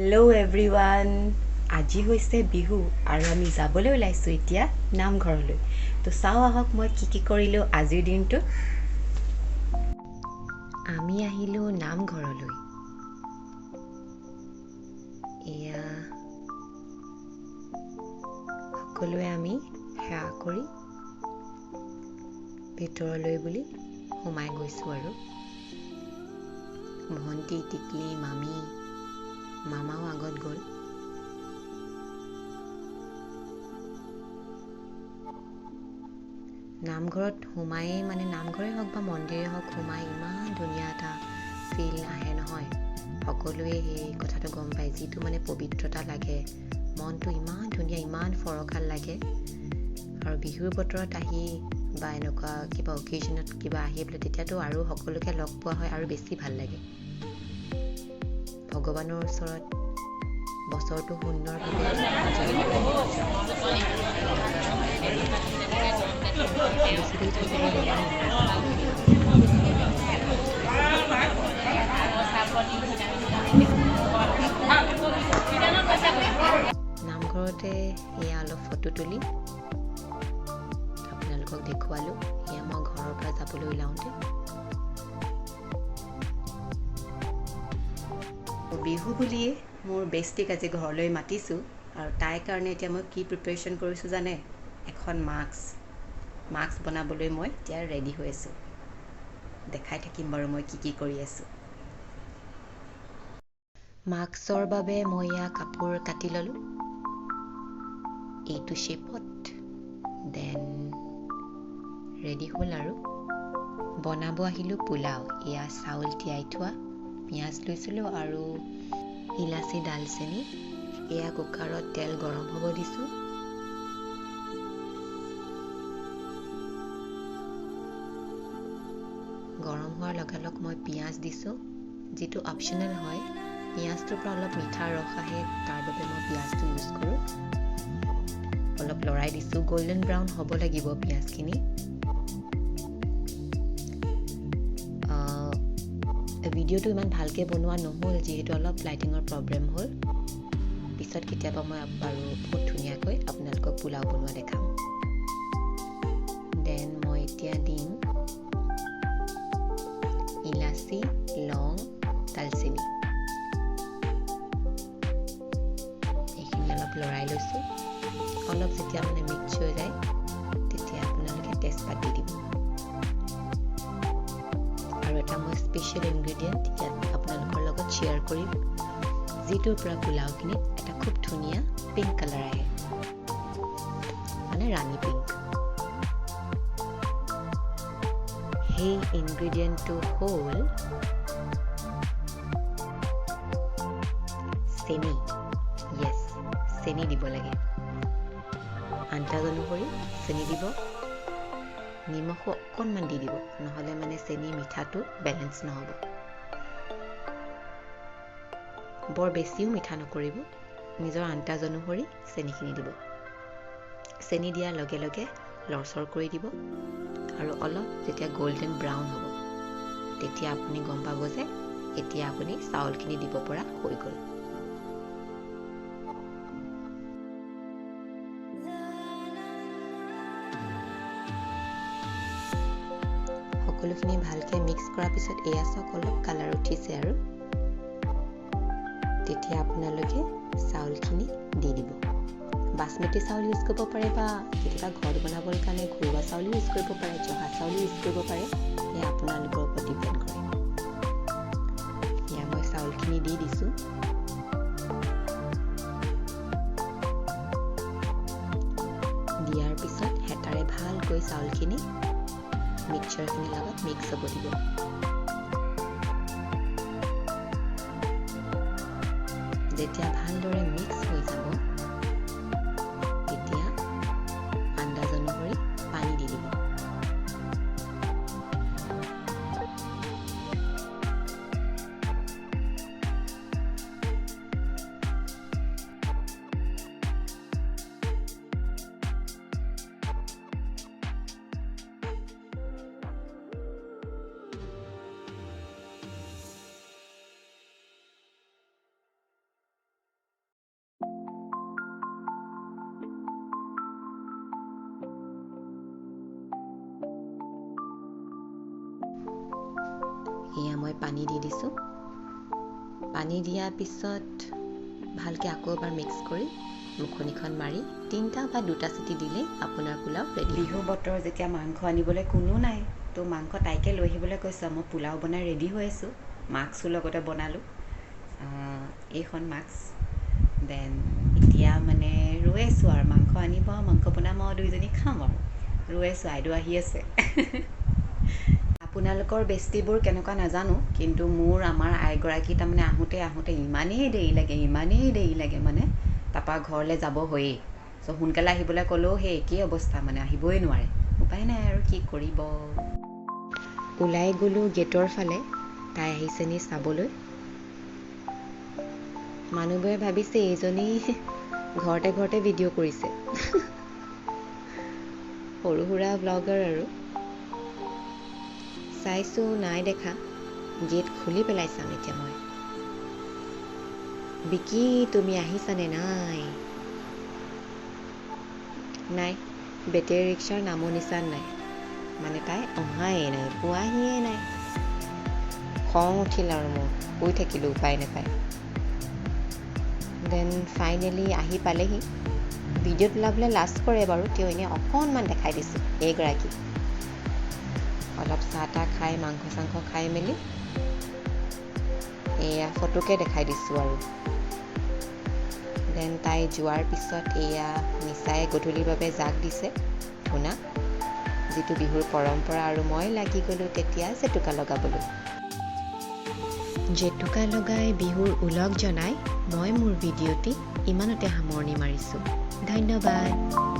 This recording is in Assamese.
Hello' everyone. আজি হৈছে বিহু আৰু আমি যাবলৈ ওলাইছোঁ এতিয়া নামঘৰলৈ। তো চাওঁ আহক মই কি কৰিলোঁ আজিৰ দিনটোত। আমি আহিলোঁ নামঘৰলৈ। এয়া সকলোৱে আমি সেৱা কৰি ভিতৰলৈ বুলি সোমাই গৈছোঁ আৰু ভণ্টি, টিকলি, মামাও আগত গ'ল। নামঘৰত সোমায়েই নামঘৰেই হওক বা মন্দিৰেই হওক, সোমাই ইমান ধুনীয়া এটা ফিল আহে নহয়। সকলোৱে সেই কথাটো গম পায়, যিটো পবিত্ৰতা লাগে, মনটো ইমান ধুনীয়া, ইমান ফৰকাল লাগে। আৰু বিহুৰ বতৰত আহি বা এনেকুৱা কিবা অকেজনত কিবা আহি পেলাই তেতিয়াতো আৰু সকলোকে লগ পোৱা হয় আৰু বেছি ভাল লাগে। ভগৱানৰ ওচৰত বছৰটো সুন্দৰভাৱে বেছি দেৰি থাকিব নোৱাৰি। নামঘৰতে এয়া অলপ ফটো তুলি আপোনালোকক দেখুৱালোঁ। এয়া মই ঘৰৰ পৰা যাবলৈ ওলাওঁতে। বিহু বুলিয়ে মোৰ বেষ্টিক আজি ঘৰলৈ মাতিছোঁ আৰু তাইৰ কাৰণে এতিয়া মই কি প্ৰিপেৰেশ্যন কৰিছোঁ জানে? এখন মাস্ক বনাবলৈ মই এতিয়া ৰেডি হৈ আছোঁ। দেখাই থাকিম বাৰু মই কি কৰি আছোঁ। মাস্কৰ বাবে মই এয়া কাপোৰ কাটি ল'লোঁ এইটো শ্বেপত। দেন ৰেডি হ'ল আৰু বনাব আহিলোঁ পোলাও। এয়া চাউল তিয়াই থোৱা, পিঁয়াজ লৈছিলোঁ আৰু ইলাচি, ডালচেনি। এয়া কুকাৰত তেল গৰম হ'ব দিছোঁ। গৰম হোৱাৰ লগে লগে মই পিঁয়াজ দিছোঁ, যিটো অপশ্যনেল হয়। পিঁয়াজটোৰ পৰা অলপ মিঠা ৰস আহে, তাৰ বাবে মই পিঁয়াজটো ইউজ কৰোঁ। অলপ লৰাই দিছোঁ, গল্ডেন ব্ৰাউন হ'ব লাগিব পিঁয়াজখিনি। ভিডিঅ'টো ইমান ভালকৈ বনোৱা নহ'ল, যিহেতু অলপ লাইটিঙৰ প্ৰব্লেম হ'ল। পিছত কেতিয়াবা মই বাৰু বহুত ধুনীয়াকৈ আপোনালোকক পোলাও বনোৱা দেখাম। দেন মই এতিয়া দিম ইলাচি, লং, দালচেনি। এইখিনি অলপ লৰাই লৈছোঁ। অলপ যেতিয়া মিক্স হৈ যায় তেতিয়া আপোনালোকে তেজপাত দি দিব। আৰু এটা মই স্পেচিয়েল ইনগ্ৰেডিয়েণ্ট ইয়াত আপোনালোকৰ লগত শ্বেয়াৰ কৰিম, যিটোৰ পৰা পোলাওখিনিত এটা খুব ধুনীয়া পিংক কালাৰ আহে, ৰাণী পিংক। সেই ইনগ্ৰেডিয়েণ্টটো হ'ল চেনি। য়েছ, চেনি দিব লাগে। আন্দাজ অনুসৰি চেনি দিব। নিমখো অকণমান দি দিব, নহ'লে চেনি মিঠাটো বেলেঞ্চ নহ'ব। বৰ বেছিও মিঠা নকৰিব, নিজৰ আন্দাজ অনুসৰি চেনিখিনি দিব। চেনি দিয়াৰ লগে লগে লৰচৰ কৰি দিব আৰু অলপ যেতিয়া গল্ডেন ব্ৰাউন হ'ব তেতিয়া আপুনি গম পাব যে এতিয়া আপুনি চাউলখিনি দিব পৰা হৈ গ'ল। সকলোখিনি ভালকৈ মিক্স কৰাৰ পিছত এয়া চাওক অলপ কালাৰ উঠিছে আৰু তেতিয়া আপোনালোকে চাউলখিনি দি দিব। বাচমতি চাউল ইউজ কৰিব পাৰে বা কেতিয়াবা ঘৰত বনাবৰ কাৰণে ঘৰুৱা চাউলো ইউজ কৰিব পাৰে, জহা চাউলো ইউজ কৰিব পাৰে। এয়া আপোনালোকৰ ওপৰত ডিপেণ্ড কৰে। এয়া মই চাউলখিনি দি দিছোঁ। দিয়াৰ পিছত হেতাৰে ভালকৈ চাউলখিনি মিক্সাৰখিনিৰ লগত মিক্স হ'ব দিব। যেতিয়া ভালদৰে মিক্স হৈ যাব তেতিয়া আন্দাজ অনুসৰি পানী দি দিব। এয়া মই পানী দি দিছোঁ। পানী দিয়াৰ পিছত ভালকৈ আকৌ এবাৰ মিক্স কৰি মুখনিখন মাৰি 3টা বা 2টা চিটি দিলেই আপোনাৰ পোলাও ৰেডি। বিহু বতৰ যেতিয়া মাংস আনিবলৈ কোনো নাই, তো মাংস তাইকে লৈ আহিবলৈ কৈছোঁ। মই পোলাও বনাই ৰেডি হৈ আছোঁ, মাস্কো লগতে বনালোঁ, এইখন মাস্ক। দেন এতিয়া মানে ৰৈ আছোঁ আৰু মাংস আনিব, মাংস বনাম আৰু দুইজনী খাম আৰু ৰৈ আছোঁ। আইদেউ আহি আছে। আপোনালোকৰ বেষ্টিবোৰ কেনেকুৱা নাজানো, কিন্তু আমাৰ আইগৰাকী তাৰমানে আহোঁতে ইমানেই দেৰি লাগে মানে, তাৰপৰা ঘৰলৈ যাব হয়েই। চ' সোনকালে আহিবলৈ ক'লেও সেই একেই অৱস্থা, মানে আহিবই নোৱাৰে। উপায় নাই আৰু কি কৰিব। ওলাই গ'লোঁ গেটৰ ফালে, তাই আহিছে নি চাবলৈ। মানুহবোৰে ভাবিছে এইজনী ঘৰতে ভিডিঅ' কৰিছে। সৰু সুৰা ব্লগাৰ আৰু। চাইছোঁ নাই দেখা, গেট খুলি পেলাই চাম এতিয়া মই। বিকি তুমি আহিছানে নাই? নাই, বেটেৰী ৰিক্সাৰ নামো নিচান নাই। মানে তাই অহাই নাই, পোৱাহিয়ে নাই। খং উঠিল আৰু মোৰ, শুই থাকিলোঁ উপায় নাপায়। দেন ফাইনেলি আহি পালেহি। ভিডিঅ'ত ওলাবলৈ লাষ্ট কৰে বাৰু, তেওঁ এনেই অকণমান দেখাই দিছোঁ এইগৰাকী। অলপ চাহ তাহ খাই মাংস চাংস খাই মেলি এয়া ফটোকে দেখাই দিছোঁ আৰু। দেন তাই যোৱাৰ পিছত এয়া নিচাই গধূলিৰ বাবে জাক দিছে ধূনা, যিটো বিহুৰ পৰম্পৰা, আৰু মই লাগি গ'লোঁ তেতিয়া জেতুকা লগাবলৈ। জেতুকা লগাই বিহুৰ ওলগ জনাই মই মোৰ ভিডিঅ'টি ইমানতে সামৰণি মাৰিছোঁ। ধন্যবাদ।